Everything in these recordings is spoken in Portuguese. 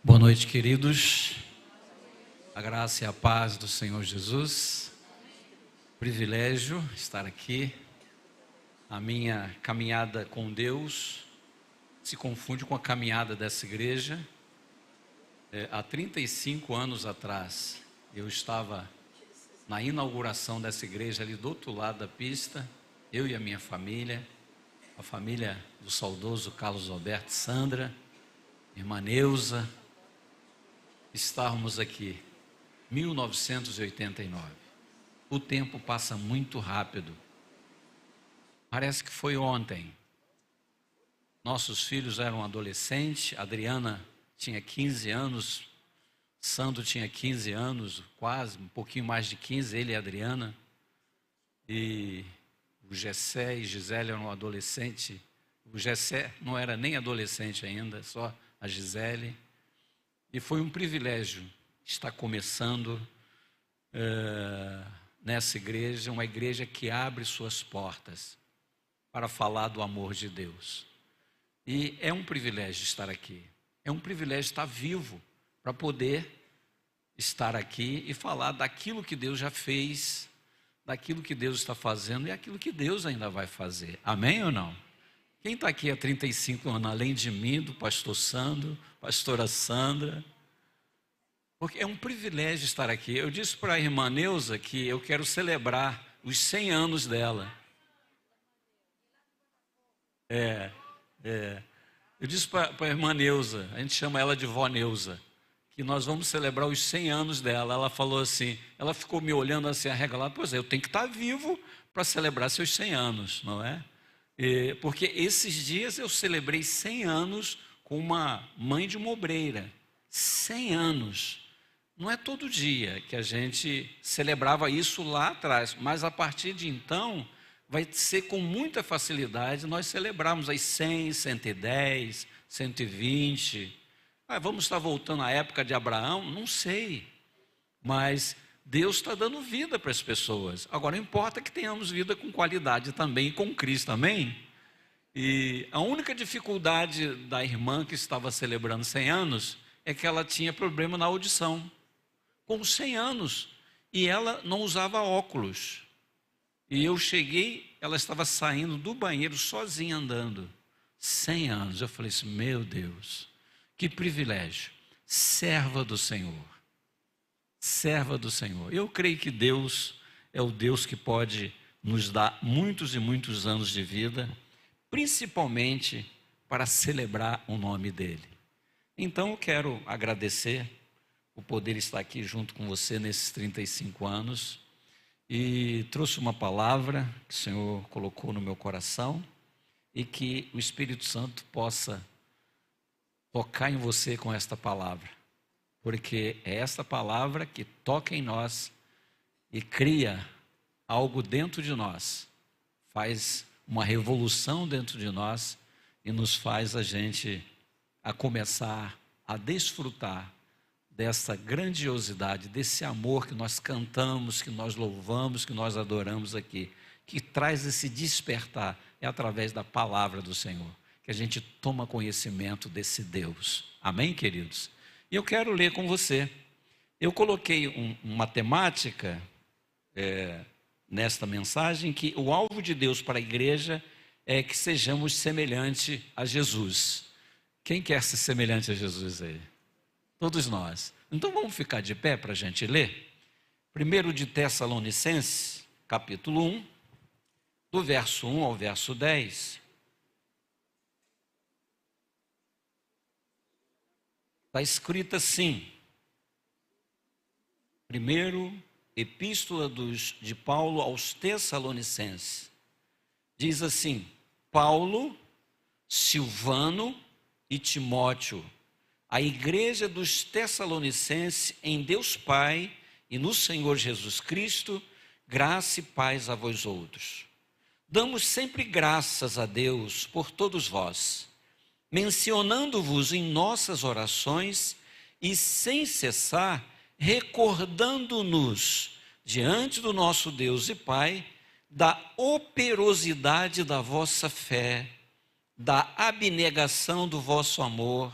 Boa noite, queridos. A graça e a paz do Senhor Jesus. Privilégio estar aqui. A minha caminhada com Deus se confunde com a caminhada dessa igreja. Há 35 anos atrás, eu estava na inauguração dessa igreja ali do outro lado da pista, eu e a minha família, a família do saudoso Carlos Alberto, Sandra, irmã Neuza. Estávamos aqui, 1989. O tempo passa muito rápido. Parece que foi ontem. Nossos filhos eram adolescentes. Adriana tinha 15 anos. Sandro tinha 15 anos, quase, um pouquinho mais de 15, ele e a Adriana. E o Gessé e Gisele eram adolescentes. O Gessé não era nem adolescente ainda, só a Gisele. E foi um privilégio estar começando nessa igreja, uma igreja que abre suas portas para falar do amor de Deus. E é um privilégio estar aqui, é um privilégio estar vivo para poder estar aqui e falar daquilo que Deus já fez, daquilo que Deus está fazendo e aquilo que Deus ainda vai fazer. Amém ou não? Quem está aqui há 35 anos, além de mim, do pastor Sandro, pastora Sandra? Porque é um privilégio estar aqui. Eu disse para a irmã Neuza que eu quero celebrar os 100 anos dela. Eu disse para a irmã Neuza, a gente chama ela de vó Neuza, que nós vamos celebrar os 100 anos dela. Ela falou assim, ela ficou me olhando assim, arregalada, pois é, eu tenho que estar vivo para celebrar seus 100 anos, não é? Porque esses dias eu celebrei 100 anos com uma mãe de uma obreira. 100 anos. Não é todo dia que a gente celebrava isso lá atrás, mas a partir de então vai ser com muita facilidade nós celebrarmos as 100, 110, 120. Vamos estar voltando à época de Abraão? Não sei, mas Deus está dando vida para as pessoas. Agora, importa que tenhamos vida com qualidade também, com Cristo, amém? E a única dificuldade da irmã que estava celebrando 100 anos é que ela tinha problema na audição, com 100 anos, e ela não usava óculos. E eu cheguei, ela estava saindo do banheiro sozinha andando, 100 anos. Eu falei assim, meu Deus, que privilégio, serva do Senhor. Serva do Senhor. Eu creio que Deus é o Deus que pode nos dar muitos e muitos anos de vida, principalmente para celebrar o nome dEle. Então eu quero agradecer o poder estar aqui junto com você nesses 35 anos e trouxe uma palavra que o Senhor colocou no meu coração e que o Espírito Santo possa tocar em você com esta palavra. Porque é esta palavra que toca em nós e cria algo dentro de nós, faz uma revolução dentro de nós e nos faz a gente a começar a desfrutar dessa grandiosidade, desse amor que nós cantamos, que nós louvamos, que nós adoramos aqui, que traz esse despertar, é através da palavra do Senhor, que a gente toma conhecimento desse Deus. Amém, queridos? E eu quero ler com você. Eu coloquei uma temática nesta mensagem, que o alvo de Deus para a igreja é que sejamos semelhantes a Jesus. Quem quer ser semelhante a Jesus aí? Todos nós. Então vamos ficar de pé para a gente ler? 1 de Tessalonicenses, capítulo 1, do verso 1 ao verso 10. Está escrito assim, primeiro epístola de Paulo aos Tessalonicenses, diz assim, Paulo, Silvano e Timóteo, a igreja dos Tessalonicenses em Deus Pai e no Senhor Jesus Cristo, graça e paz a vós outros. Damos sempre graças a Deus por todos vós, mencionando-vos em nossas orações e sem cessar, recordando-nos diante do nosso Deus e Pai, da operosidade da vossa fé, da abnegação do vosso amor,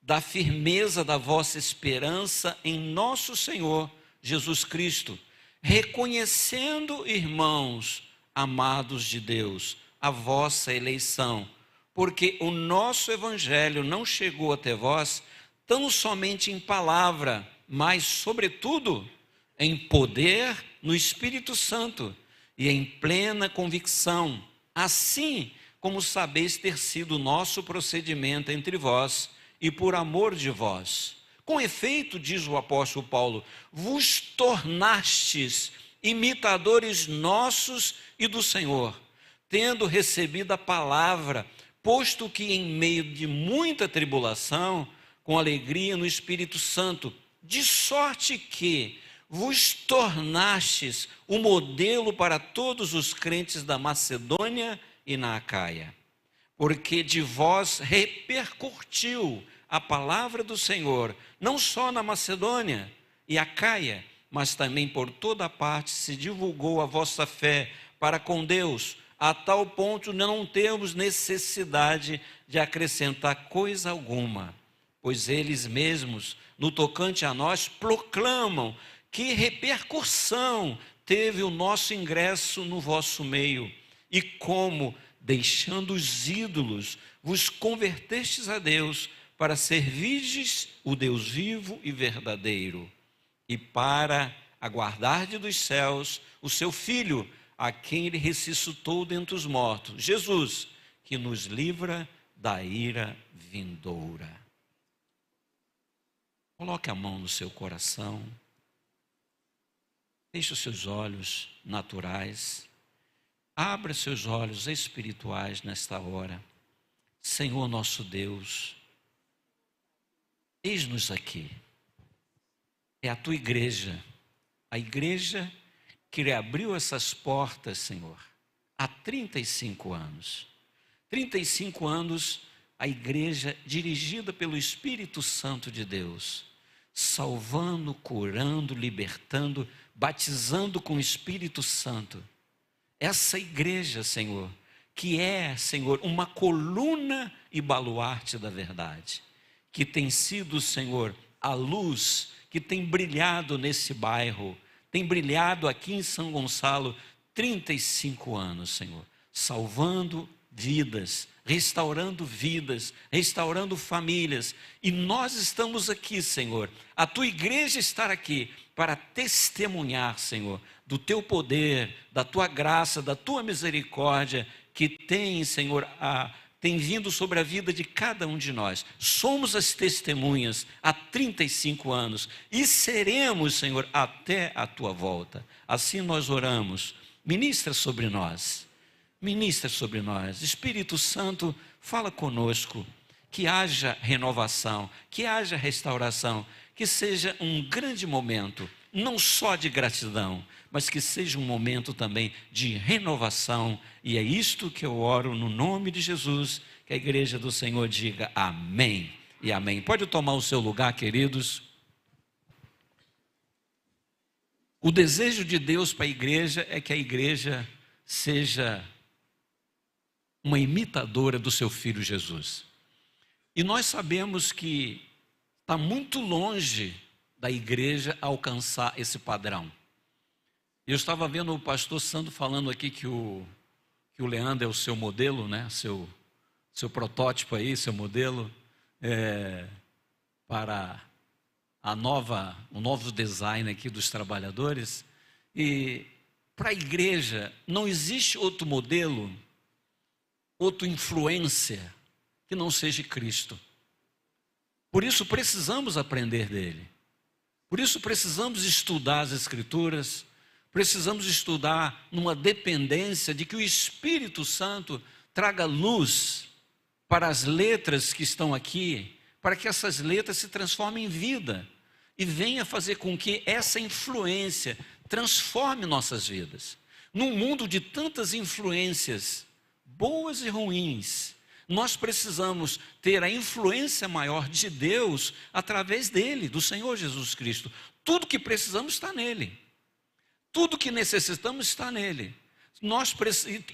da firmeza da vossa esperança em nosso Senhor Jesus Cristo, reconhecendo, irmãos amados de Deus, a vossa eleição, porque o nosso evangelho não chegou até vós tão somente em palavra, mas sobretudo em poder no Espírito Santo e em plena convicção, assim como sabeis ter sido o nosso procedimento entre vós e por amor de vós. Com efeito, diz o apóstolo Paulo, vos tornastes imitadores nossos e do Senhor, tendo recebido a palavra, posto que em meio de muita tribulação, com alegria no Espírito Santo, de sorte que vos tornastes o modelo para todos os crentes da Macedônia e na Acaia, porque de vós repercutiu a palavra do Senhor, não só na Macedônia e Acaia, mas também por toda parte se divulgou a vossa fé para com Deus, a tal ponto de não termos necessidade de acrescentar coisa alguma, pois eles mesmos, no tocante a nós, proclamam que repercussão teve o nosso ingresso no vosso meio, e como, deixando os ídolos, vos convertestes a Deus, para servirdes o Deus vivo e verdadeiro, e para aguardarde dos céus o seu Filho, a quem ele ressuscitou dentre os mortos, Jesus, que nos livra da ira vindoura. Coloque a mão no seu coração, feche os seus olhos naturais, abra seus olhos espirituais nesta hora. Senhor nosso Deus, eis-nos aqui, é a tua igreja, a igreja que reabriu essas portas, Senhor, há 35 anos. 35 anos, a igreja dirigida pelo Espírito Santo de Deus, salvando, curando, libertando, batizando com o Espírito Santo. Essa igreja, Senhor, que é, Senhor, uma coluna e baluarte da verdade, que tem sido, Senhor, a luz que tem brilhado nesse bairro, tem brilhado aqui em São Gonçalo 35 anos, Senhor, salvando vidas, restaurando famílias, e nós estamos aqui, Senhor, a tua igreja está aqui para testemunhar, Senhor, do teu poder, da tua graça, da tua misericórdia, que tem, Senhor, tem vindo sobre a vida de cada um de nós. Somos as testemunhas há 35 anos e seremos, Senhor, até a tua volta. Assim nós oramos. Ministra sobre nós. Ministra sobre nós. Espírito Santo, fala conosco. Que haja renovação, que haja restauração, que seja um grande momento, não só de gratidão, mas que seja um momento também de renovação. E é isto que eu oro no nome de Jesus, que a igreja do Senhor diga amém e amém. Pode tomar o seu lugar, queridos. O desejo de Deus para a igreja é que a igreja seja uma imitadora do seu Filho Jesus. E nós sabemos que está muito longe da igreja alcançar esse padrão. Eu estava vendo o pastor Sandro falando aqui que o Leandro é o seu modelo, né? Seu protótipo aí, seu modelo para o novo design aqui dos trabalhadores. E para a igreja não existe outro modelo, outra influência que não seja Cristo. Por isso precisamos aprender dele. Por isso precisamos estudar as Escrituras. Precisamos estudar numa dependência de que o Espírito Santo traga luz para as letras que estão aqui, para que essas letras se transformem em vida e venha fazer com que essa influência transforme nossas vidas. Num mundo de tantas influências, boas e ruins, nós precisamos ter a influência maior de Deus através dele, do Senhor Jesus Cristo. Tudo que precisamos está nele. Tudo que necessitamos está nele.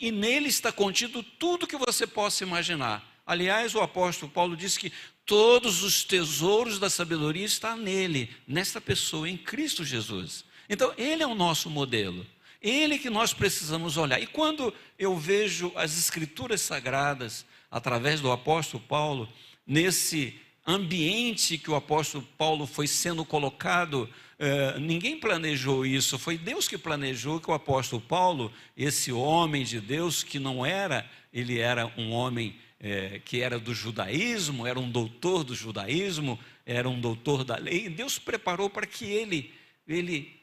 E nele está contido tudo que você possa imaginar. Aliás, o apóstolo Paulo disse que Todos os tesouros da sabedoria estão nele, nesta pessoa, em Cristo Jesus. Então, ele é o nosso modelo. Ele que nós precisamos olhar. E quando eu vejo as Escrituras Sagradas, através do apóstolo Paulo, nesse ambiente que o apóstolo Paulo foi sendo colocado, ninguém planejou isso, foi Deus que planejou que o apóstolo Paulo, esse homem de Deus que não era, ele era um homem que era do judaísmo, era um doutor do judaísmo, era um doutor da lei, e Deus preparou para que ele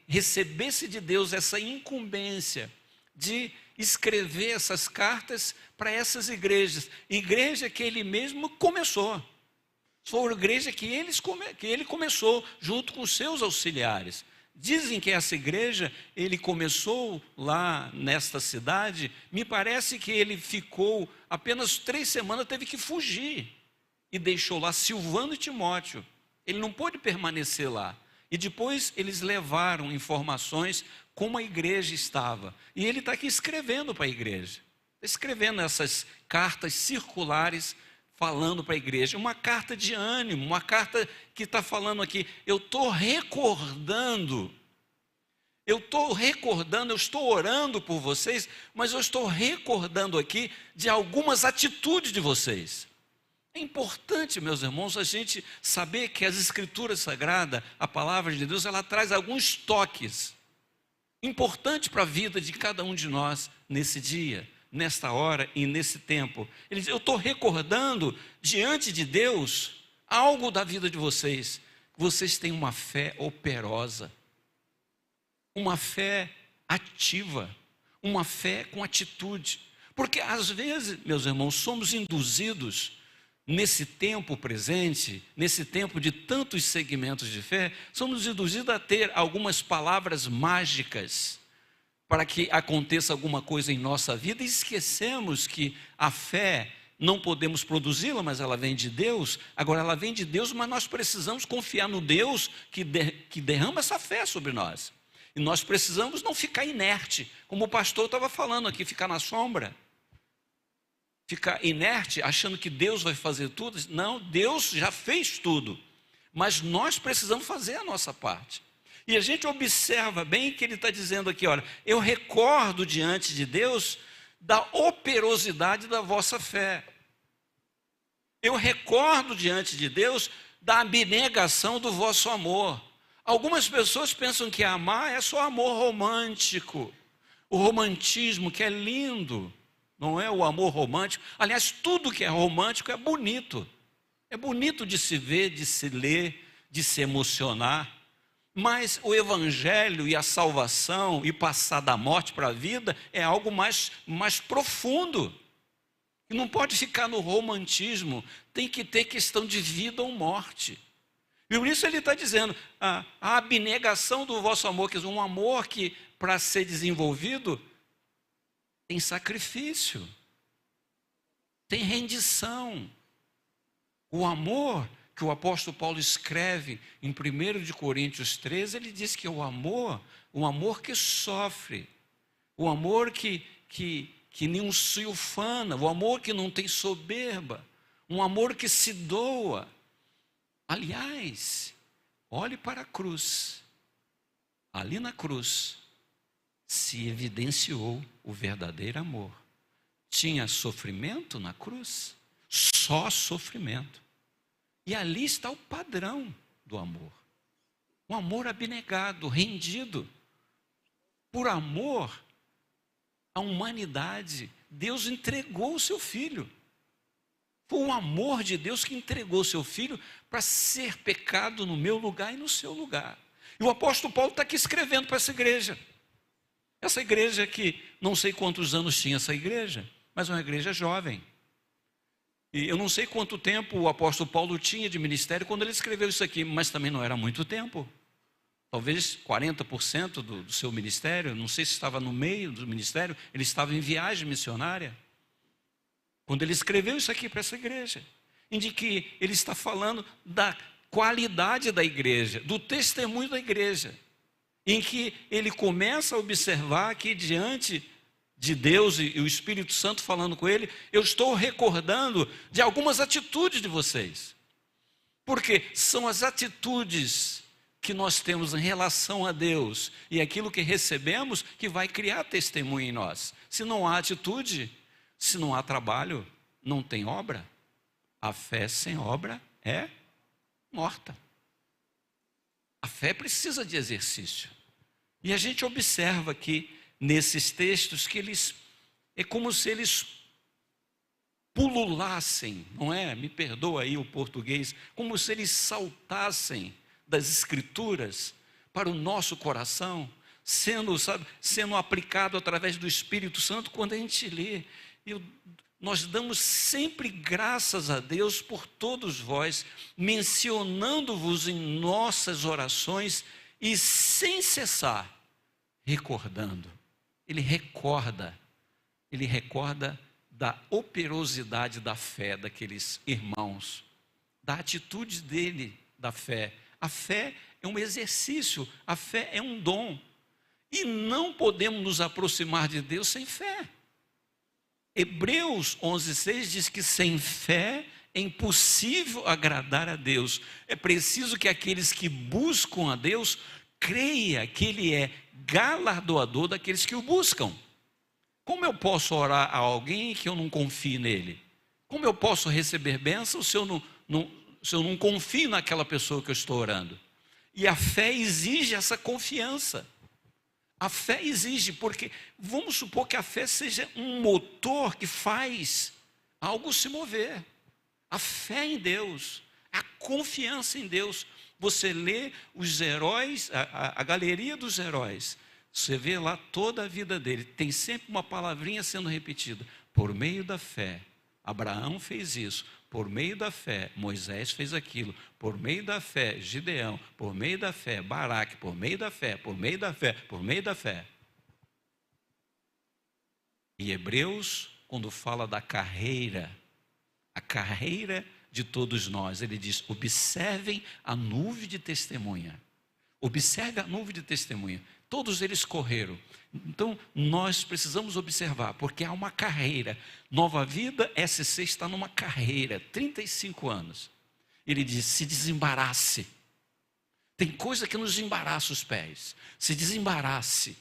recebesse de Deus essa incumbência de escrever essas cartas para essas igrejas, igreja que ele mesmo começou. Foi a igreja que ele começou junto com os seus auxiliares. Dizem que essa igreja, ele começou lá nesta cidade, me parece que ele ficou apenas 3 semanas, teve que fugir, e deixou lá Silvano e Timóteo. Ele não pôde permanecer lá. E depois eles levaram informações como a igreja estava. E ele está aqui escrevendo para a igreja. Escrevendo essas cartas circulares, falando para a igreja. Uma carta de ânimo, uma carta que está falando aqui. Eu estou recordando, eu estou orando por vocês, mas eu estou recordando aqui de algumas atitudes de vocês. É importante, meus irmãos, a gente saber que as Escrituras Sagradas, a Palavra de Deus, ela traz alguns toques importantes para a vida de cada um de nós nesse dia, nesta hora e nesse tempo. Ele diz, eu estou recordando diante de Deus algo da vida de vocês. Vocês têm uma fé operosa, uma fé ativa, uma fé com atitude. Porque às vezes, meus irmãos, somos induzidos nesse tempo presente, nesse tempo de tantos segmentos de fé, somos induzidos a ter algumas palavras mágicas para que aconteça alguma coisa em nossa vida e esquecemos que a fé não podemos produzi-la, mas ela vem de Deus. Agora ela vem de Deus, mas nós precisamos confiar no Deus que derrama essa fé sobre nós. E nós precisamos não ficar inerte, como o pastor estava falando aqui, ficar na sombra. Ficar inerte, achando que Deus vai fazer tudo. Não, Deus já fez tudo. Mas nós precisamos fazer a nossa parte. E a gente observa bem que ele está dizendo aqui, olha, eu recordo diante de Deus da operosidade da vossa fé. Eu recordo diante de Deus da abnegação do vosso amor. Algumas pessoas pensam que amar é só amor romântico. O romantismo que é lindo. Não é o amor romântico. Aliás, tudo que é romântico é bonito. É bonito de se ver, de se ler, de se emocionar. Mas o evangelho e a salvação e passar da morte para a vida é algo mais profundo. E não pode ficar no romantismo. Tem que ter questão de vida ou morte. E por isso ele está dizendo, a abnegação do vosso amor, quer dizer, um amor que para ser desenvolvido tem sacrifício, tem rendição. O amor que o apóstolo Paulo escreve em 1 de Coríntios 13, ele diz que o amor que sofre, o amor que não se ufana, o amor que não tem soberba, um amor que se doa. Aliás, olhe para a cruz, ali na cruz, se evidenciou o verdadeiro amor. Tinha sofrimento na cruz, só sofrimento. E ali está o padrão do amor. Um amor abnegado, rendido. Por amor à humanidade, Deus entregou o seu Filho. Foi o amor de Deus que entregou o seu Filho para ser pecado no meu lugar e no seu lugar. E o apóstolo Paulo está aqui escrevendo para essa igreja. Essa igreja que, não sei quantos anos tinha essa igreja, mas é uma igreja jovem. E eu não sei quanto tempo o apóstolo Paulo tinha de ministério quando ele escreveu isso aqui, mas também não era muito tempo. Talvez 40% do seu ministério, não sei se estava no meio do ministério, ele estava em viagem missionária. Quando ele escreveu isso aqui para essa igreja, em que ele está falando da qualidade da igreja, do testemunho da igreja, em que ele começa a observar que diante de Deus e o Espírito Santo falando com ele, eu estou recordando de algumas atitudes de vocês. Porque são as atitudes que nós temos em relação a Deus e aquilo que recebemos que vai criar testemunho em nós. Se não há atitude, se não há trabalho, não tem obra. A fé sem obra é morta. A fé precisa de exercício. E a gente observa aqui nesses textos que eles, é como se eles pululassem, não é? Me perdoa aí o português, como se eles saltassem das Escrituras para o nosso coração, sendo aplicado através do Espírito Santo quando a gente lê. Nós damos sempre graças a Deus por todos vós, mencionando-vos em nossas orações e sem cessar, recordando. Ele recorda da operosidade da fé daqueles irmãos, da atitude dele, da fé. A fé é um exercício, a fé é um dom. E não podemos nos aproximar de Deus sem fé. Hebreus 11:6 diz que sem fé é impossível agradar a Deus. É preciso que aqueles que buscam a Deus creiam que Ele é galardoador daqueles que o buscam. Como eu posso orar a alguém que eu não confio nele? Como eu posso receber bênção se eu não confio naquela pessoa que eu estou orando? E a fé exige essa confiança. A fé exige, porque vamos supor que a fé seja um motor que faz algo se mover. A fé em Deus, a confiança em Deus. Você lê os heróis, a galeria dos heróis, você vê lá toda a vida dele, tem sempre uma palavrinha sendo repetida. Por meio da fé, Abraão fez isso. Por meio da fé, Moisés fez aquilo. Por meio da fé, Gideão. Por meio da fé, Baraque. Por meio da fé, por meio da fé, por meio da fé. E Hebreus, quando fala da carreira, a carreira de todos nós, ele diz: observem a nuvem de testemunha. Observe a nuvem de testemunha. Todos eles correram. Então, nós precisamos observar, porque há uma carreira. Nova Vida SC está numa carreira, 35 anos. Ele diz: se desembarace. Tem coisa que nos embaraça os pés. Se desembarace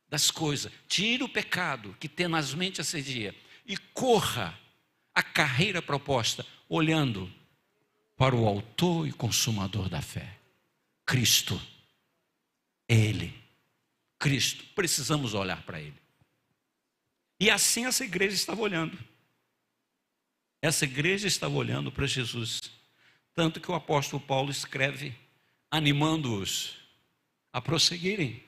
das coisas. Tire o pecado que tenazmente assedia e corra a carreira proposta, olhando para o autor e consumador da fé, Cristo. Ele. Cristo, precisamos olhar para Ele. E assim essa igreja estava olhando. Essa igreja estava olhando para Jesus. Tanto que o apóstolo Paulo escreve, animando-os a prosseguirem.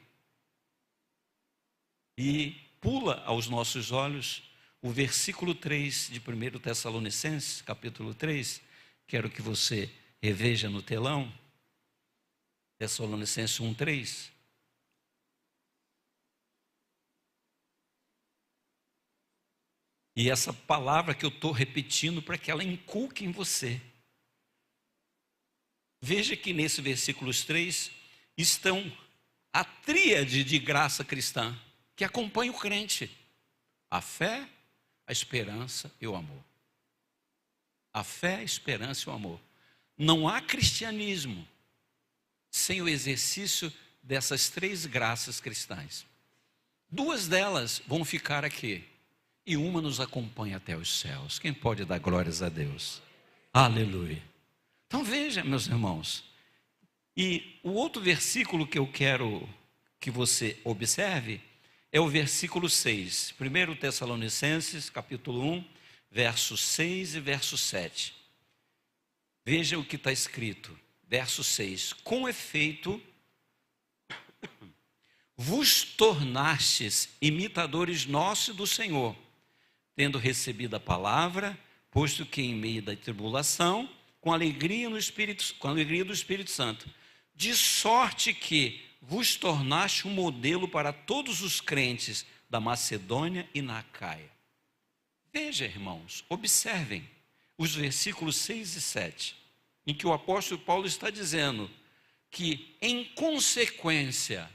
E pula aos nossos olhos o versículo 3 de 1 Tessalonicenses, capítulo 3. Quero que você reveja no telão. Tessalonicenses 1:3. E essa palavra que eu estou repetindo para que ela inculque em você. Veja que nesse versículos 3 estão a tríade de graça cristã que acompanha o crente: a fé, a esperança e o amor. A fé, a esperança e o amor. Não há cristianismo sem o exercício dessas três graças cristãs. Duas delas vão ficar aqui. E uma nos acompanha até os céus. Quem pode dar glórias a Deus? Aleluia. Então veja, meus irmãos. E o outro versículo que eu quero que você observe é o versículo 6. 1 Tessalonicenses, capítulo 1, verso 6 e verso 7. Veja o que está escrito. Verso 6. Com efeito, vos tornastes imitadores nossos e do Senhor, tendo recebido a palavra, posto que em meio da tribulação, com alegria do Espírito Santo, de sorte que vos tornaste um modelo para todos os crentes da Macedônia e na Acaia. Veja, irmãos, observem os versículos 6 e 7, em que o apóstolo Paulo está dizendo que, em consequência,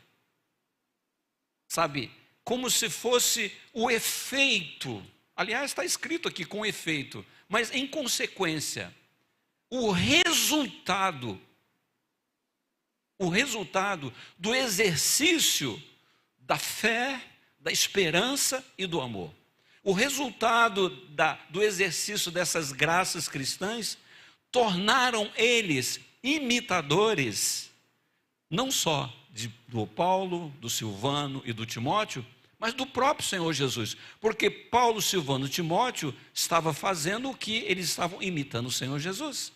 sabe, como se fosse o efeito. Aliás, está escrito aqui com efeito, mas em consequência, o resultado do exercício da fé, da esperança e do amor. O resultado do exercício dessas graças cristãs tornaram eles imitadores, não só do Paulo, do Silvano e do Timóteo, mas do próprio Senhor Jesus. Porque Paulo, Silvano e Timóteo estavam fazendo o que eles estavam imitando o Senhor Jesus.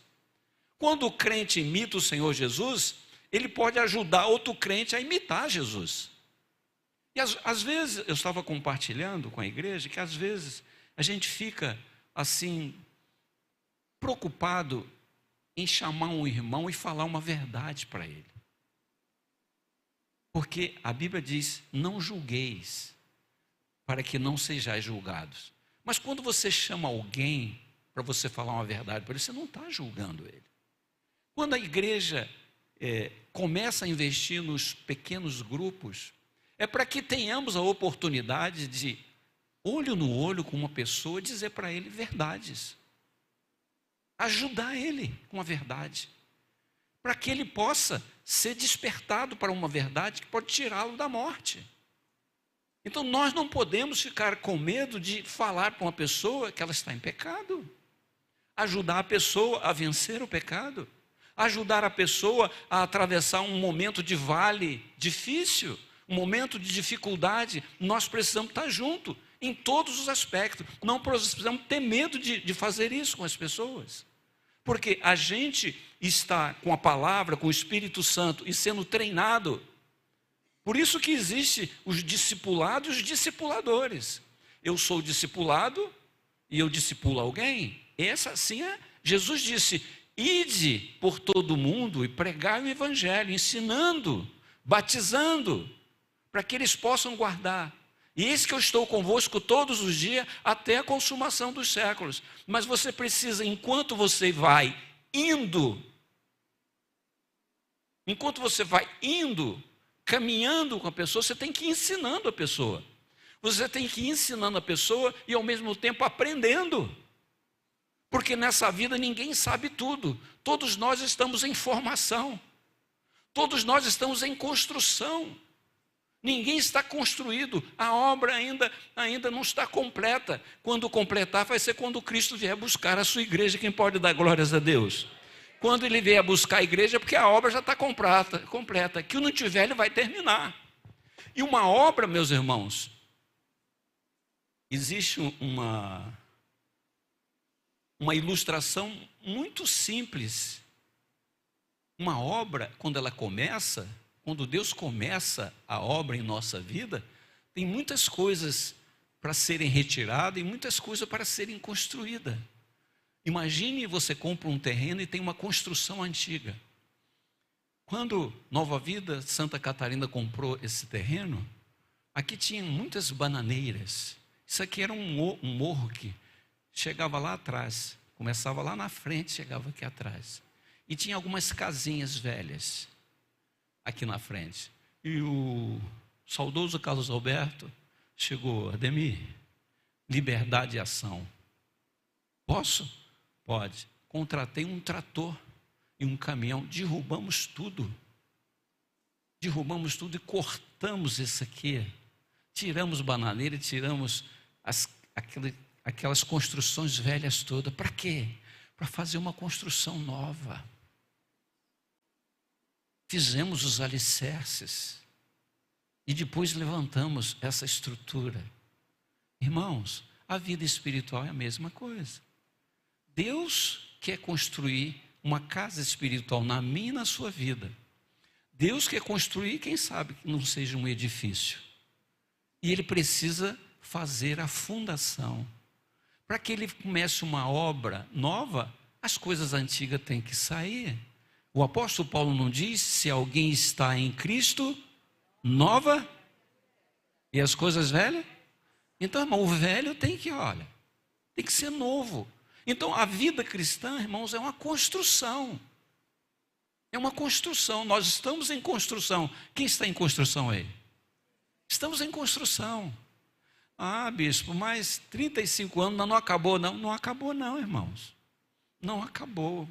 Quando o crente imita o Senhor Jesus, ele pode ajudar outro crente a imitar Jesus. E às vezes, eu estava compartilhando com a igreja, que às vezes a gente fica assim, preocupado em chamar um irmão e falar uma verdade para ele. Porque a Bíblia diz, não julgueis, para que não sejais julgados. Mas quando você chama alguém para você falar uma verdade para ele, você não está julgando ele. Quando a igreja começa a investir nos pequenos grupos, é para que tenhamos a oportunidade de, olho no olho com uma pessoa, dizer para ele verdades. Ajudar ele com a verdade. Para que ele possa ser despertado para uma verdade que pode tirá-lo da morte. Então nós não podemos ficar com medo de falar para uma pessoa que ela está em pecado. Ajudar a pessoa a vencer o pecado. Ajudar a pessoa a atravessar um momento de vale difícil, um momento de dificuldade. Nós precisamos estar juntos em todos os aspectos. Não precisamos ter medo de fazer isso com as pessoas. Porque a gente está com a palavra, com o Espírito Santo e sendo treinado. Por isso que existe os discipulados e os discipuladores. Eu sou discipulado e eu discipulo alguém. Essa assim é. Jesus disse, ide por todo o mundo e pregai o evangelho, ensinando, batizando, para que eles possam guardar. E eis que eu estou convosco todos os dias até a consumação dos séculos. Mas você precisa, enquanto você vai indo, caminhando com a pessoa, você tem que ir ensinando a pessoa. Você tem que ir ensinando a pessoa e ao mesmo tempo aprendendo. Porque nessa vida ninguém sabe tudo. Todos nós estamos em formação. Todos nós estamos em construção. Ninguém está construído, a obra ainda não está completa. Quando completar, vai ser quando Cristo vier buscar a sua igreja. Quem pode dar glórias a Deus? Quando ele vier buscar a igreja, é porque a obra já está completa. Que não tiver, ele vai terminar. E uma obra, meus irmãos, existe uma ilustração muito simples. Uma obra, quando ela começa, quando Deus começa a obra em nossa vida, tem muitas coisas para serem retiradas e muitas coisas para serem construídas. Imagine você compra um terreno e tem uma construção antiga. Quando Nova Vida, Santa Catarina comprou esse terreno, aqui tinha muitas bananeiras. Isso aqui era um morro que chegava lá atrás, começava lá na frente, chegava aqui atrás. E tinha algumas casinhas velhas aqui na frente. E o saudoso Carlos Alberto chegou, Ademir, liberdade e ação. Posso? Pode. Contratei um trator e um caminhão, derrubamos tudo e cortamos isso aqui. Tiramos bananeira, tiramos aquelas construções velhas todas. Para quê? Para fazer uma construção nova. Fizemos os alicerces e depois levantamos essa estrutura. Irmãos, a vida espiritual é a mesma coisa. Deus quer construir uma casa espiritual na minha e na sua vida. Deus quer construir, quem sabe que não seja um edifício. E Ele precisa fazer a fundação. Para que Ele comece uma obra nova, as coisas antigas têm que sair. O apóstolo Paulo não diz, se alguém está em Cristo, nova, e as coisas velhas? Então, irmão, o velho tem que ser novo. Então, a vida cristã, irmãos, é uma construção. É uma construção, nós estamos em construção. Quem está em construção aí? Estamos em construção. Ah, bispo, mas 35 anos não acabou, não. Não acabou não, irmãos. Não acabou.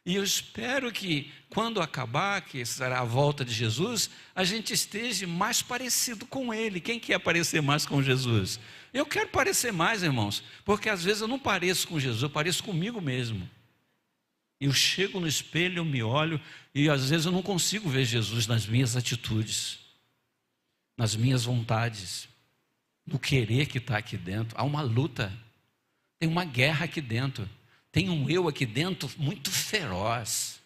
E eu espero que, quando acabar, que será a volta de Jesus, a gente esteja mais parecido com Ele. Quem quer parecer mais com Jesus? Eu quero parecer mais, irmãos, porque às vezes eu não pareço com Jesus, eu pareço comigo mesmo. Eu chego no espelho, eu me olho, e às vezes eu não consigo ver Jesus nas minhas atitudes, nas minhas vontades, no querer que está aqui dentro. Há uma luta, tem uma guerra aqui dentro. Tem um eu aqui dentro muito feroz.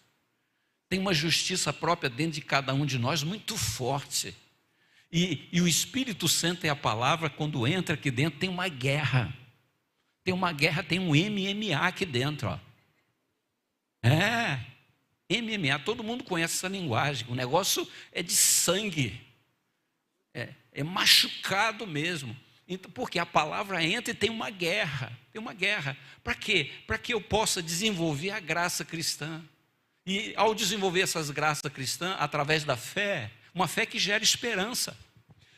Tem uma justiça própria dentro de cada um de nós muito forte. E o Espírito Santo e a palavra, quando entra aqui dentro, tem uma guerra. Tem uma guerra, tem um MMA aqui dentro. Ó. MMA, todo mundo conhece essa linguagem. O negócio é de sangue. É machucado mesmo. Então, porque a palavra entra e tem uma guerra. Tem uma guerra. Para quê? Para que eu possa desenvolver a graça cristã. E ao desenvolver essas graças cristãs, através da fé, uma fé que gera esperança.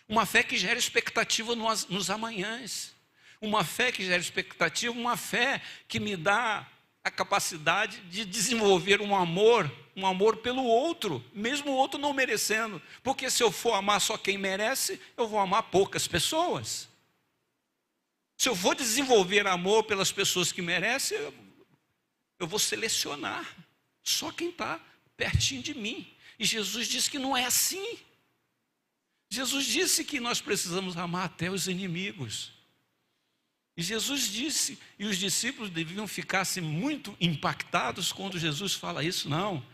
Uma fé que gera expectativa nos amanhãs. Uma fé que gera expectativa, uma fé que me dá a capacidade de desenvolver um amor pelo outro, mesmo o outro não merecendo. Porque se eu for amar só quem merece, eu vou amar poucas pessoas. Se eu vou desenvolver amor pelas pessoas que merecem, eu vou selecionar só quem está pertinho de mim. E Jesus disse que não é assim. Jesus disse que nós precisamos amar até os inimigos. E Jesus disse, e os discípulos deviam ficar assim, muito impactados quando Jesus fala isso. Não,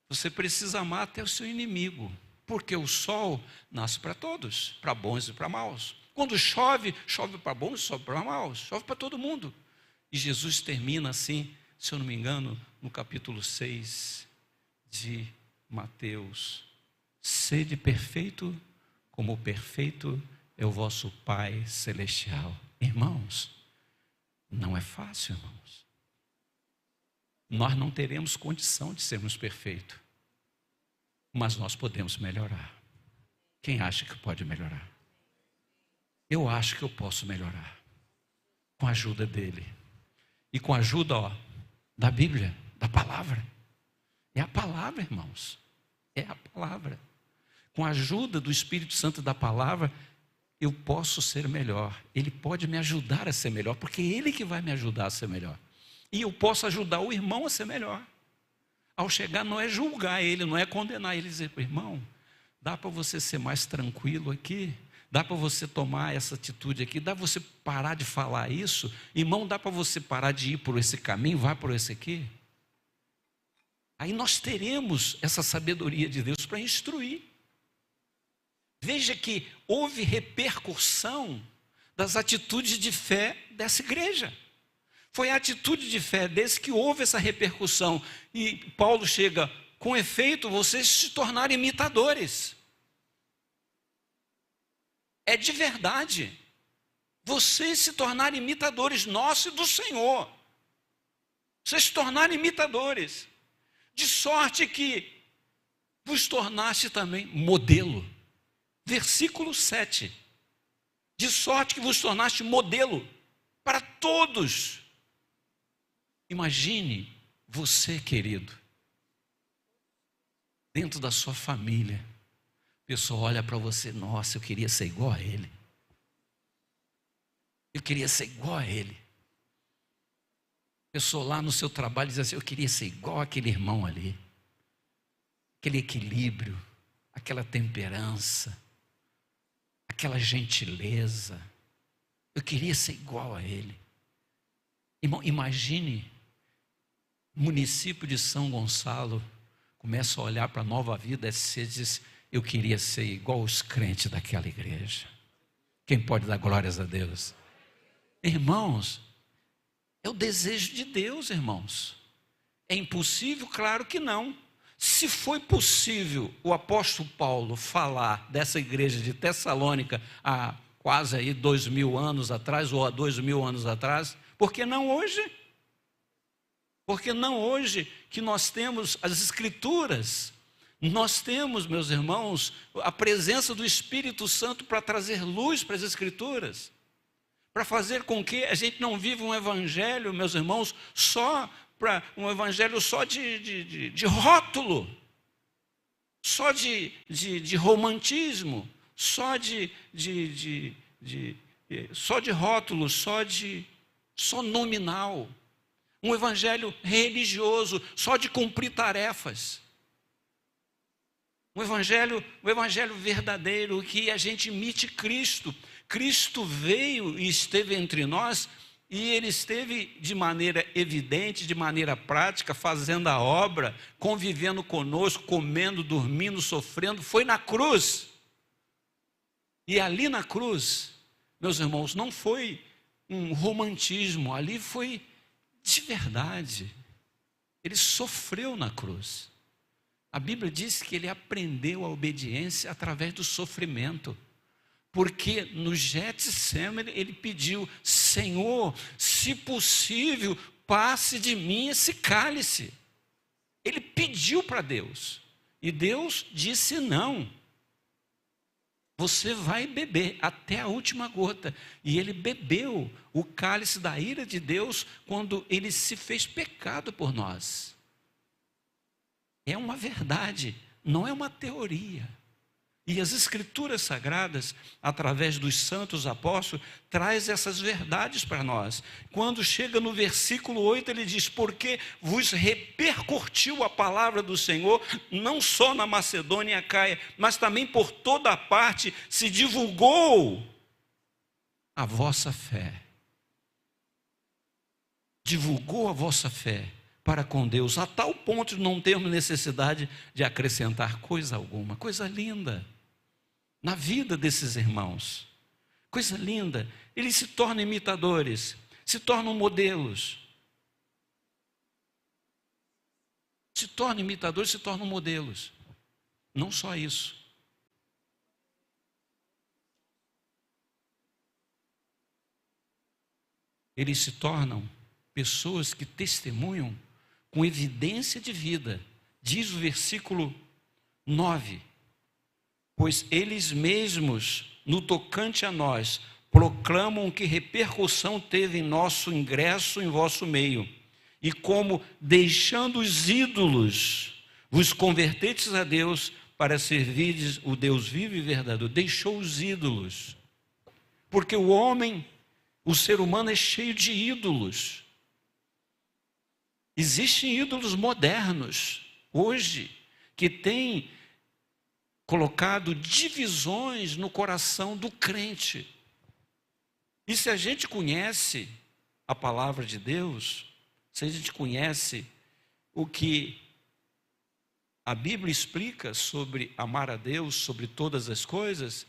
você precisa amar até o seu inimigo, porque o sol nasce para todos, para bons e para maus. Quando chove, chove para bons, chove para maus, chove para todo mundo. E Jesus termina assim, se eu não me engano, no capítulo 6 de Mateus. Sede perfeito, como perfeito é o vosso Pai Celestial. Irmãos, não é fácil, irmãos. Nós não teremos condição de sermos perfeitos, mas nós podemos melhorar. Quem acha que pode melhorar? Eu acho que eu posso melhorar, com a ajuda dele, e com a ajuda da Bíblia, da palavra. É a palavra, irmãos, é a palavra. Com a ajuda do Espírito Santo da palavra, eu posso ser melhor. Ele pode me ajudar a ser melhor, porque é Ele que vai me ajudar a ser melhor. E eu posso ajudar o irmão a ser melhor. Ao chegar, não é julgar ele, não é condenar ele, dizer, irmão, dá para você ser mais tranquilo aqui? Dá para você tomar essa atitude aqui? Dá para você parar de falar isso? Irmão, dá para você parar de ir por esse caminho? Vai por esse aqui? Aí nós teremos essa sabedoria de Deus para instruir. Veja que houve repercussão das atitudes de fé dessa igreja. Foi a atitude de fé desse que houve essa repercussão. E Paulo chega, com efeito, vocês se tornaram imitadores. É de verdade. Vocês se tornaram imitadores nossos e do Senhor. Vocês se tornaram imitadores. De sorte que vos tornaste também modelo. Versículo 7. De sorte que vos tornaste modelo para todos. Imagine você, querido, dentro da sua família. A pessoa olha para você, nossa, eu queria ser igual a ele. Eu queria ser igual a ele. A pessoa lá no seu trabalho diz assim, eu queria ser igual àquele irmão ali. Aquele equilíbrio, aquela temperança, aquela gentileza. Eu queria ser igual a ele. Irmão, imagine, o município de São Gonçalo começa a olhar para a Nova Vida e diz, eu queria ser igual os crentes daquela igreja. Quem pode dar glórias a Deus? Irmãos, é o desejo de Deus, irmãos. É impossível? Claro que não. Se foi possível o apóstolo Paulo falar dessa igreja de Tessalônica há quase aí 2000 anos atrás, ou há 2000 anos atrás, por que não hoje? Porque não hoje que nós temos as Escrituras, nós temos, meus irmãos, a presença do Espírito Santo para trazer luz para as Escrituras, para fazer com que a gente não viva um evangelho, meus irmãos, só para um evangelho só de rótulo, só de romantismo, só só de rótulo, só nominal. Um evangelho religioso, só de cumprir tarefas. Um evangelho verdadeiro, que a gente imite Cristo. Cristo veio e esteve entre nós, e ele esteve de maneira evidente, de maneira prática, fazendo a obra, convivendo conosco, comendo, dormindo, sofrendo. Foi na cruz. E ali na cruz, meus irmãos, não foi um romantismo, ali foi de verdade. Ele sofreu na cruz. A Bíblia diz que ele aprendeu a obediência através do sofrimento. Porque no Getsêmani ele pediu: Senhor, se possível, passe de mim esse cálice. Ele pediu para Deus. E Deus disse não. Você vai beber até a última gota. E ele bebeu o cálice da ira de Deus quando ele se fez pecado por nós. É uma verdade, não é uma teoria. E as Escrituras Sagradas, através dos santos apóstolos, traz essas verdades para nós. Quando chega no versículo 8, ele diz: porque vos repercutiu a palavra do Senhor, não só na Macedônia e Acaia, mas também por toda a parte se divulgou a vossa fé. Divulgou a vossa fé para com Deus, a tal ponto de não termos necessidade de acrescentar coisa alguma. Coisa linda na vida desses irmãos, coisa linda. Eles se tornam imitadores, se tornam modelos, se tornam modelos. Não só isso, eles se tornam pessoas que testemunham com evidência de vida. Diz o versículo 9: pois eles mesmos, no tocante a nós, proclamam que repercussão teve em nosso ingresso em vosso meio, e como, deixando os ídolos, vos convertetes a Deus para servirdes o Deus vivo e verdadeiro. Deixou os ídolos, porque o ser humano é cheio de ídolos. Existem ídolos modernos hoje que têm colocado divisões no coração do crente. E se a gente conhece a palavra de Deus, se a gente conhece o que a Bíblia explica sobre amar a Deus, sobre todas as coisas,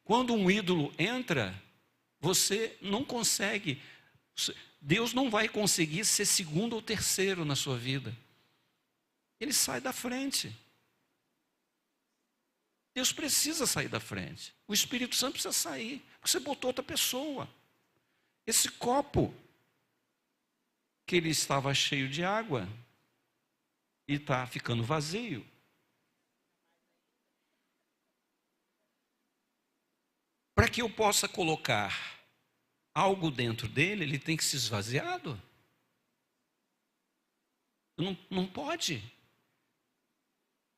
quando um ídolo entra, você não consegue, Deus não vai conseguir ser segundo ou terceiro na sua vida. Ele sai da frente. Deus precisa sair da frente. O Espírito Santo precisa sair, porque você botou outra pessoa. Esse copo, que ele estava cheio de água, e está ficando vazio. Para que eu possa colocar algo dentro dele, ele tem que ser esvaziado. Não pode.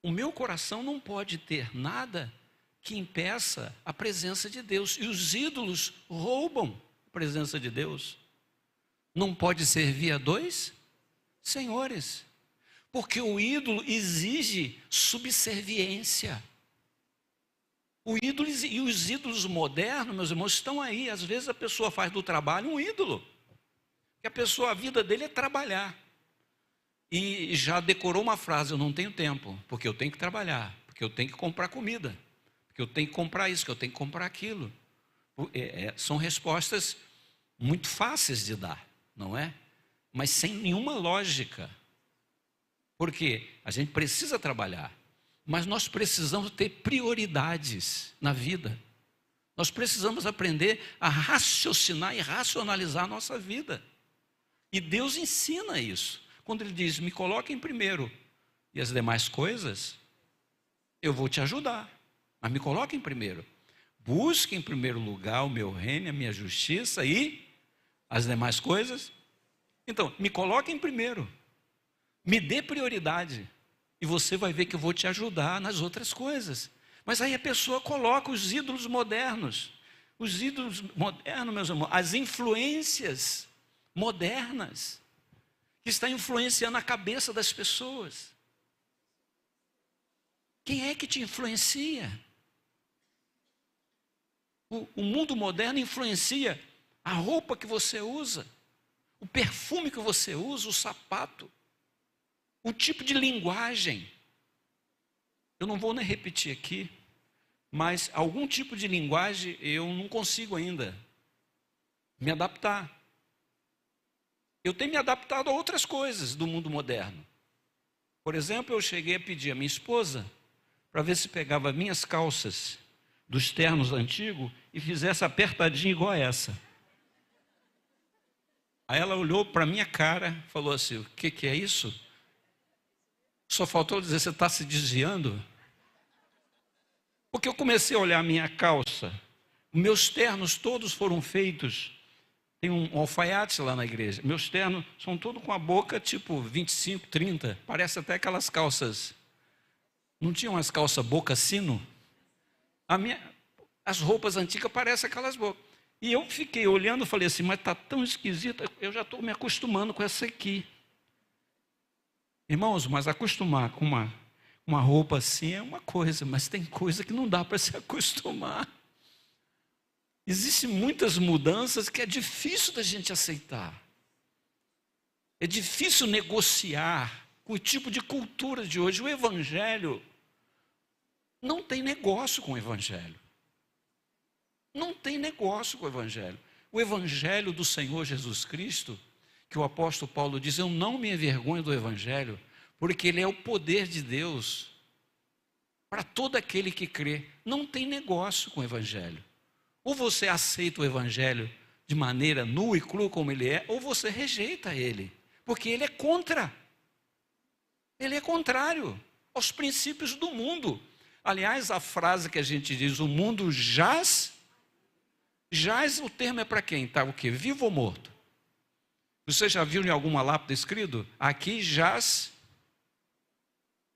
O meu coração não pode ter nada que impeça a presença de Deus. E os ídolos roubam a presença de Deus. Não pode servir a dois senhores. Porque o ídolo exige subserviência. E os ídolos modernos, meus irmãos, estão aí. Às vezes a pessoa faz do trabalho um ídolo. Que a vida dele é trabalhar. E já decorou uma frase: eu não tenho tempo, porque eu tenho que trabalhar, porque eu tenho que comprar comida, porque eu tenho que comprar isso, que eu tenho que comprar aquilo. São respostas muito fáceis de dar, não é? Mas sem nenhuma lógica. Porque a gente precisa trabalhar, mas nós precisamos ter prioridades na vida. Nós precisamos aprender a raciocinar e racionalizar a nossa vida. E Deus ensina isso. Quando ele diz: me coloque em primeiro, e as demais coisas, eu vou te ajudar, mas me coloque em primeiro. Busque em primeiro lugar o meu reino, a minha justiça, e as demais coisas. Então, me coloque em primeiro. Me dê prioridade e você vai ver que eu vou te ajudar nas outras coisas. Mas aí a pessoa coloca os ídolos modernos. Os ídolos modernos, meus irmãos, as influências modernas que está influenciando a cabeça das pessoas. Quem é que te influencia? O mundo moderno influencia a roupa que você usa, o perfume que você usa, o sapato, o tipo de linguagem. Eu não vou nem repetir aqui, mas algum tipo de linguagem eu não consigo ainda me adaptar. Eu tenho me adaptado a outras coisas do mundo moderno. Por exemplo, eu cheguei a pedir à minha esposa para ver se pegava minhas calças dos ternos antigos e fizesse apertadinha igual a essa. Aí ela olhou para a minha cara e falou assim: o que é isso? Só faltou dizer, você está se desviando? Porque eu comecei a olhar a minha calça. Meus ternos todos foram feitos. Tem um alfaiate lá na igreja. Meus ternos são todos com a boca tipo 25, 30. Parece até aquelas calças. Não tinham as calças boca sino? As roupas antigas parecem aquelas bocas. E eu fiquei olhando e falei assim, mas está tão esquisita, eu já estou me acostumando com essa aqui. Irmãos, mas acostumar com uma roupa assim é uma coisa, mas tem coisa que não dá para se acostumar. Existem muitas mudanças que é difícil da gente aceitar. É difícil negociar com o tipo de cultura de hoje. O Evangelho não tem negócio com o Evangelho. Não tem negócio com o Evangelho. O Evangelho do Senhor Jesus Cristo, que o apóstolo Paulo diz, eu não me envergonho do Evangelho, porque ele é o poder de Deus para todo aquele que crê. Não tem negócio com o Evangelho. Ou você aceita o Evangelho de maneira nua e crua como ele é, ou você rejeita ele, porque ele é contra. Ele é contrário aos princípios do mundo. Aliás, a frase que a gente diz, o mundo jaz, o termo é para quem? Está o quê? Vivo ou morto? Você já viu em alguma lápide escrito? Aqui jaz.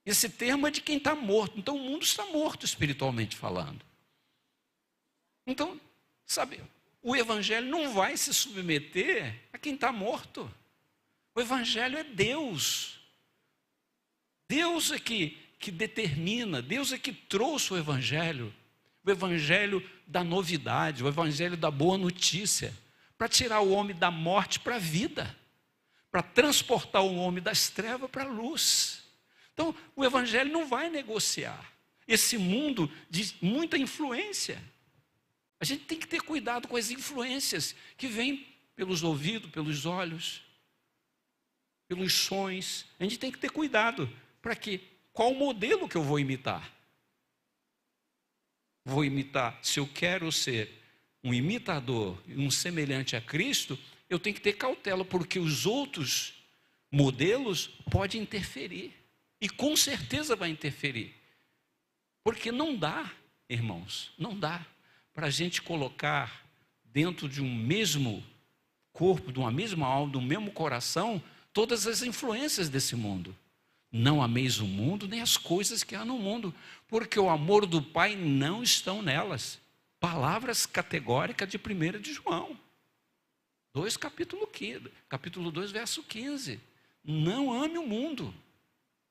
Esse termo é de quem está morto. Então o mundo está morto espiritualmente falando. Então, sabe, o Evangelho não vai se submeter a quem está morto. O Evangelho é Deus. Deus é que determina, Deus é que trouxe o Evangelho da novidade, o Evangelho da boa notícia, para tirar o homem da morte para a vida, para transportar o homem das trevas para a luz. Então, o Evangelho não vai negociar esse mundo de muita influência. A gente tem que ter cuidado com as influências que vêm pelos ouvidos, pelos olhos, pelos sons. A gente tem que ter cuidado para que qual modelo que eu vou imitar? Vou imitar, se eu quero ser um imitador, um semelhante a Cristo, eu tenho que ter cautela, porque os outros modelos podem interferir. E com certeza vai interferir. Porque não dá, irmãos, não dá para a gente colocar dentro de um mesmo corpo, de uma mesma alma, de um mesmo coração, todas as influências desse mundo. Não ameis o mundo, nem as coisas que há no mundo, porque o amor do Pai não estão nelas. Palavras categóricas de 1 de João. Capítulo 2, verso 15. Não ame o mundo,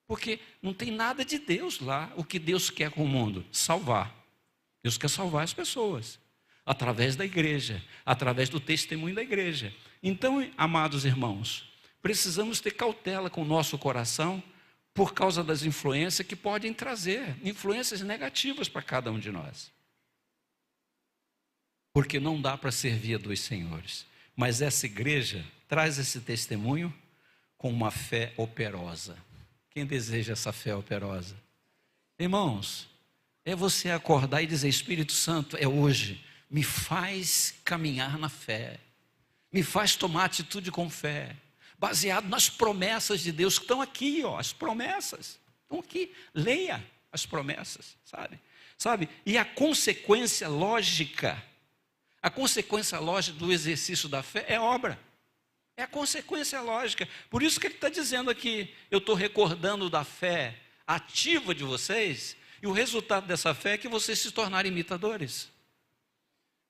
porque não tem nada de Deus lá. O que Deus quer com o mundo? Salvar. Deus quer salvar as pessoas, através da igreja, através do testemunho da igreja. Então, amados irmãos, precisamos ter cautela com o nosso coração, por causa das influências que podem trazer, influências negativas para cada um de nós. Porque não dá para servir a dois senhores. Mas essa igreja traz esse testemunho com uma fé operosa. Quem deseja essa fé operosa? Irmãos, é você acordar e dizer, Espírito Santo, é hoje, me faz caminhar na fé, me faz tomar atitude com fé, baseado nas promessas de Deus que estão aqui, ó, as promessas estão aqui, leia as promessas, sabe? E a consequência lógica do exercício da fé é obra. É a consequência lógica. Por isso que ele está dizendo aqui, eu estou recordando da fé ativa de vocês, e o resultado dessa fé é que vocês se tornarem imitadores.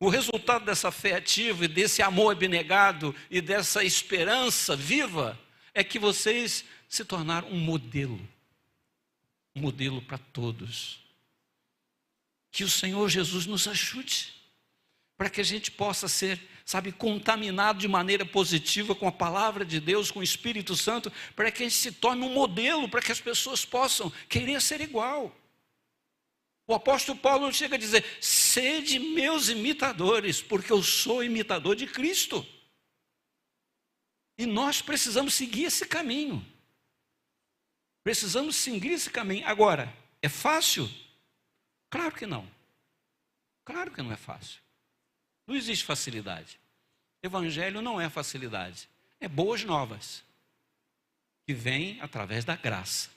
O resultado dessa fé ativa e desse amor abnegado e dessa esperança viva é que vocês se tornaram um modelo para todos. Que o Senhor Jesus nos ajude, para que a gente possa ser, contaminado de maneira positiva com a palavra de Deus, com o Espírito Santo, para que a gente se torne um modelo, para que as pessoas possam querer ser igual. O apóstolo Paulo chega a dizer: sede meus imitadores, porque eu sou imitador de Cristo. E nós precisamos seguir esse caminho. Precisamos seguir esse caminho. Agora, é fácil? Claro que não. Claro que não é fácil. Não existe facilidade. Evangelho não é facilidade. É boas novas, que vêm através da graça.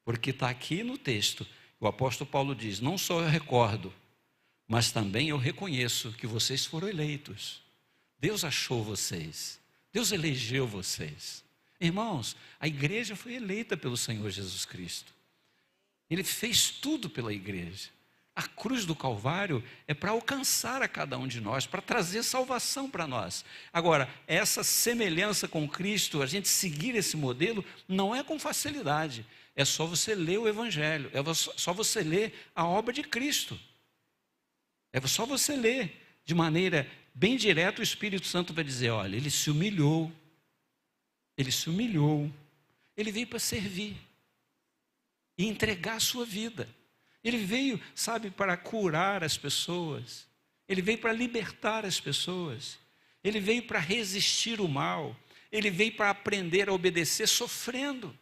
Porque está aqui no texto, o apóstolo Paulo diz: não só eu recordo, mas também eu reconheço que vocês foram eleitos. Deus achou vocês. Deus elegeu vocês. Irmãos, a igreja foi eleita pelo Senhor Jesus Cristo. Ele fez tudo pela igreja. A cruz do Calvário é para alcançar a cada um de nós, para trazer salvação para nós. Agora, essa semelhança com Cristo, a gente seguir esse modelo, não é com facilidade. É só você ler o Evangelho, é só você ler a obra de Cristo. É só você ler de maneira bem direta. O Espírito Santo vai dizer: olha, ele se humilhou, ele veio para servir e entregar a sua vida. Ele veio, para curar as pessoas. Ele veio para libertar as pessoas. Ele veio para resistir o mal. Ele veio para aprender a obedecer sofrendo.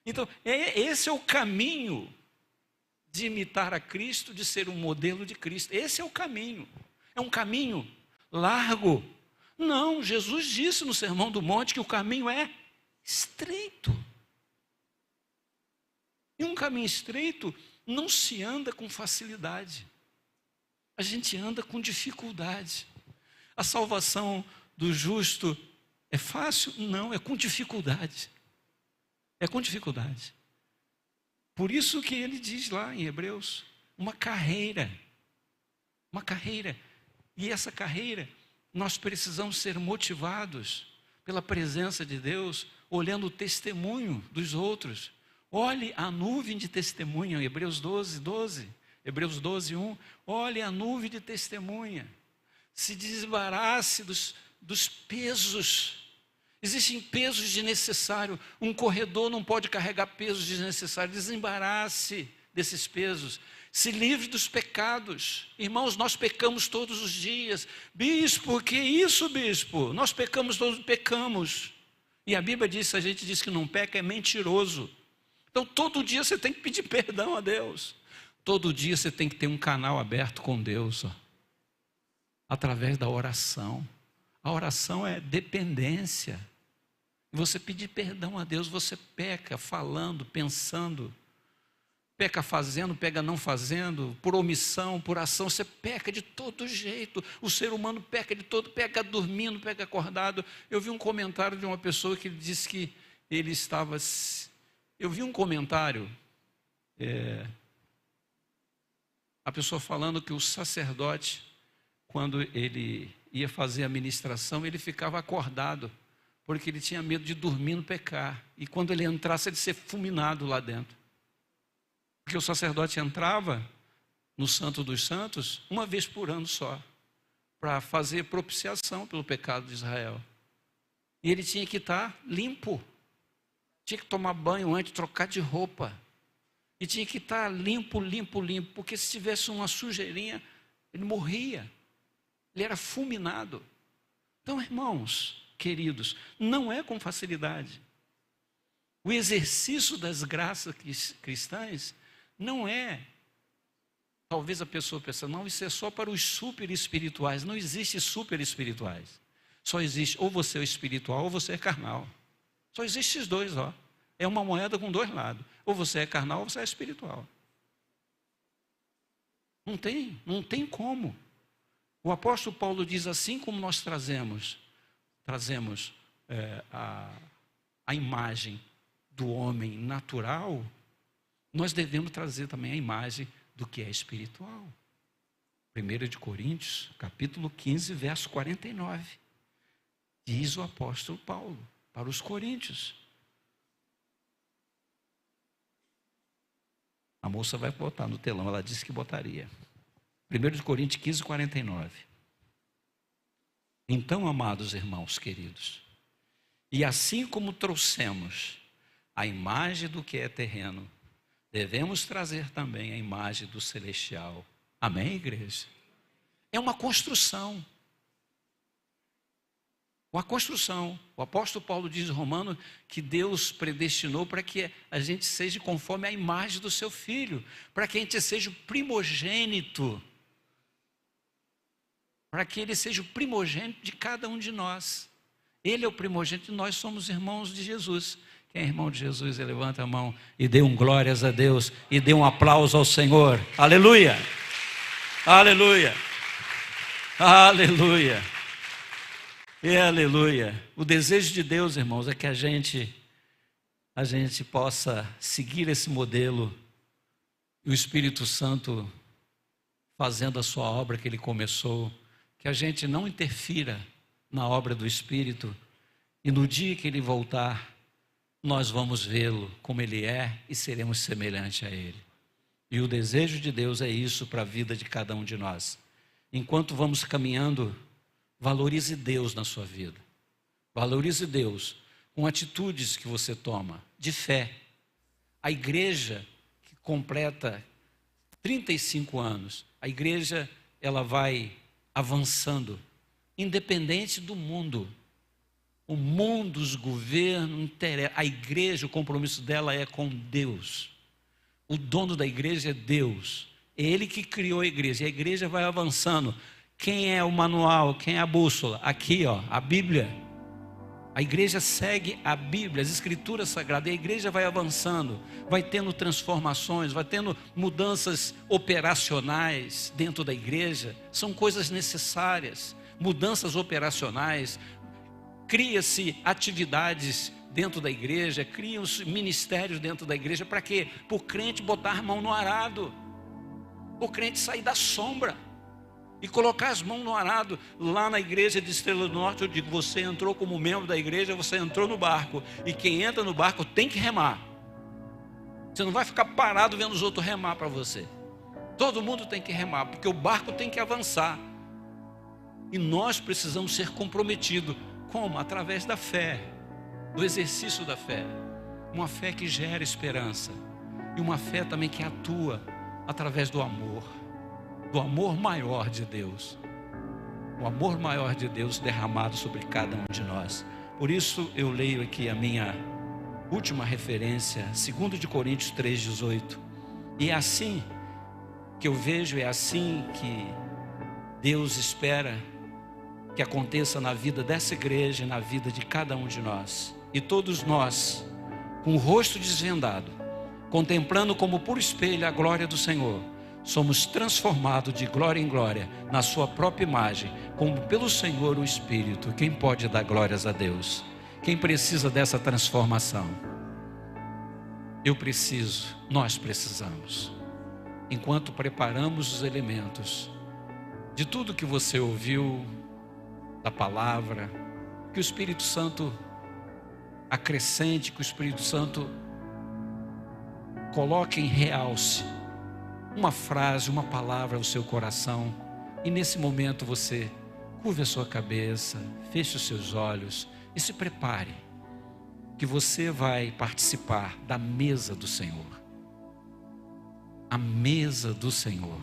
Então, esse é o caminho de imitar a Cristo, de ser um modelo de Cristo. Esse é o caminho. É um caminho largo. Não, Jesus disse no Sermão do Monte que o caminho é estreito. E um caminho estreito não se anda com facilidade. A gente anda com dificuldade. A salvação do justo é fácil? Não, é com dificuldade. É com dificuldade. Por isso que ele diz lá em Hebreus, uma carreira. Uma carreira. E essa carreira, nós precisamos ser motivados pela presença de Deus, olhando o testemunho dos outros. Olhe a nuvem de testemunha, Hebreus 12, 12. Hebreus 12, 1. Olhe a nuvem de testemunha. Se desembarace dos pesos. Existem pesos desnecessários. Um corredor não pode carregar pesos desnecessários. Desembarace desses pesos. Se livre dos pecados. Irmãos, nós pecamos todos os dias. Bispo, que isso, bispo? Nós pecamos todos, pecamos. E a Bíblia diz, se a gente diz que não peca, é mentiroso. Então, todo dia você tem que pedir perdão a Deus. Todo dia você tem que ter um canal aberto com Deus, através da oração. A oração é dependência. E você pedir perdão a Deus, você peca falando, pensando. Peca fazendo, peca não fazendo, por omissão, por ação, você peca de todo jeito. O ser humano peca de todo, peca dormindo, peca acordado. Eu vi um comentário de uma pessoa que disse que ele estava... Eu vi um comentário, a pessoa falando que o sacerdote, quando ele ia fazer a ministração, ele ficava acordado, porque ele tinha medo de dormir no pecar. E quando ele entrasse, ele ser fulminado lá dentro. Porque o sacerdote entrava no Santo dos Santos uma vez por ano só, para fazer propiciação pelo pecado de Israel. E ele tinha que estar limpo. Tinha que tomar banho antes, trocar de roupa. E tinha que estar limpo, porque se tivesse uma sujeirinha, ele morria. Ele era fulminado. Então, irmãos queridos, não é com facilidade. O exercício das graças cristãs não é... Talvez a pessoa pense, não, isso é só para os super espirituais. Não existe super espirituais. Só existe ou você é espiritual ou você é carnal. Só existem esses dois, É uma moeda com dois lados. Ou você é carnal ou você é espiritual. Não tem como. O apóstolo Paulo diz, assim como nós trazemos a imagem do homem natural, nós devemos trazer também a imagem do que é espiritual. 1 de Coríntios, capítulo 15, verso 49. Diz o apóstolo Paulo para os coríntios. A moça vai botar no telão, ela disse que botaria. 1 de Coríntios 15, 49. Então, amados irmãos queridos, e assim como trouxemos a imagem do que é terreno, devemos trazer também a imagem do celestial. Amém, igreja? É uma construção. Uma construção. O apóstolo Paulo diz em Romanos que Deus predestinou para que a gente seja conforme a imagem do seu Filho, para que a gente seja o primogênito, para que ele seja o primogênito de cada um de nós. Ele é o primogênito e nós somos irmãos de Jesus. Quem é irmão de Jesus, levanta a mão e dê glórias a Deus e dê um aplauso ao Senhor. Aleluia! Aleluia! Aleluia! E aleluia! O desejo de Deus, irmãos, é que a gente possa seguir esse modelo e o Espírito Santo fazendo a sua obra que Ele começou, que a gente não interfira na obra do Espírito e no dia que Ele voltar, nós vamos vê-lo como Ele é e seremos semelhantes a Ele. E o desejo de Deus é isso para a vida de cada um de nós. Enquanto vamos caminhando, valorize Deus na sua vida. Valorize Deus com atitudes que você toma de fé. A igreja que completa 35 anos, a igreja ela vai avançando, independente do mundo. O mundo, os governos, a igreja, o compromisso dela é com Deus. O dono da igreja é Deus. É Ele que criou a igreja. E a igreja vai avançando. Quem é o manual? Quem é a bússola? Aqui, a Bíblia. A igreja segue a Bíblia, as Escrituras Sagradas. E a igreja vai avançando, vai tendo transformações, vai tendo mudanças operacionais dentro da igreja. São coisas necessárias. Mudanças operacionais. Cria-se atividades dentro da igreja, criam-se ministérios dentro da igreja. Para quê? Para o crente botar a mão no arado, o crente sair da sombra e colocar as mãos no arado. Lá na igreja de Estrela do Norte, eu digo, você entrou como membro da igreja, você entrou no barco, e quem entra no barco tem que remar. Você não vai ficar parado vendo os outros remar para você. Todo mundo tem que remar, porque o barco tem que avançar, e nós precisamos ser comprometidos. Como? Através da fé, do exercício da fé. Uma fé que gera esperança, e uma fé também que atua através do amor maior de Deus. O amor maior de Deus derramado sobre cada um de nós. Por isso eu leio aqui a minha última referência, 2 de Coríntios 3,18. E é assim que eu vejo, é assim que Deus espera que aconteça na vida dessa igreja e na vida de cada um de nós. E todos nós, com o rosto desvendado, contemplando como por espelho a glória do Senhor, somos transformados de glória em glória, na sua própria imagem, como pelo Senhor o Espírito. Quem pode dar glórias a Deus? Quem precisa dessa transformação? Eu preciso, nós precisamos. Enquanto preparamos os elementos de tudo que você ouviu, da palavra, que o Espírito Santo acrescente, que o Espírito Santo coloque em realce uma frase, uma palavra ao seu coração. E nesse momento você curve a sua cabeça, feche os seus olhos e se prepare, que você vai participar da mesa do Senhor. A mesa do Senhor,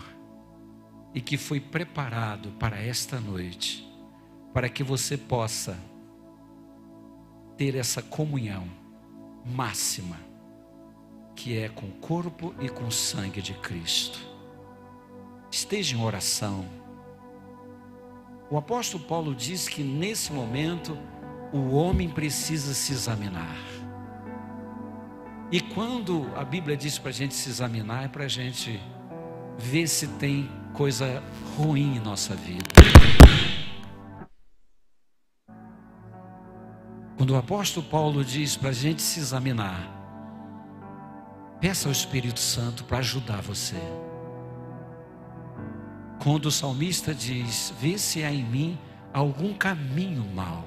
e que foi preparado para esta noite, para que você possa ter essa comunhão máxima, que é com o corpo e com o sangue de Cristo. Esteja em oração. O apóstolo Paulo diz que nesse momento o homem precisa se examinar. E quando a Bíblia diz para a gente se examinar, é para a gente ver se tem coisa ruim em nossa vida. Quando o apóstolo Paulo diz para a gente se examinar, peça ao Espírito Santo para ajudar você. Quando o salmista diz: vê se há em mim algum caminho mau,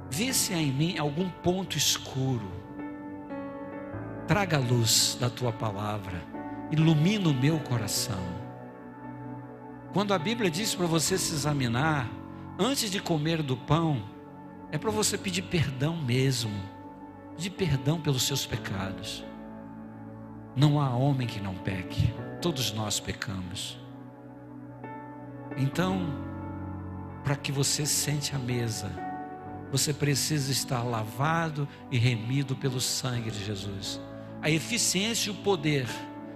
vê se há em mim algum ponto escuro, traga a luz da tua palavra, ilumina o meu coração. Quando a Bíblia diz para você se examinar, antes de comer do pão, é para você pedir perdão mesmo, pedir perdão pelos seus pecados. Não há homem que não peque, todos nós pecamos. Então, para que você sente à mesa, você precisa estar lavado e remido pelo sangue de Jesus. A eficiência e o poder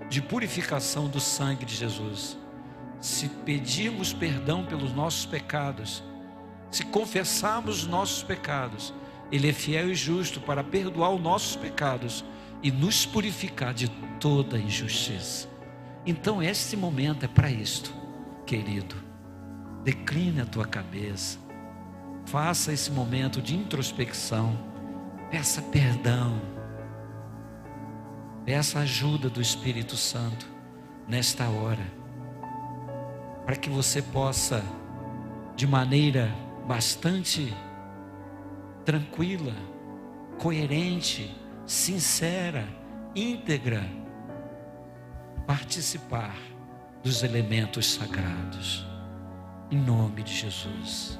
de purificação do sangue de Jesus. Se pedirmos perdão pelos nossos pecados, se confessarmos os nossos pecados, Ele é fiel e justo para perdoar os nossos pecados e nos purificar de toda injustiça. Então este momento é para isto, querido. Decline a tua cabeça, faça esse momento de introspecção, peça perdão, peça a ajuda do Espírito Santo nesta hora, para que você possa, de maneira bastante tranquila, coerente, sincera, íntegra, participar dos elementos sagrados, em nome de Jesus.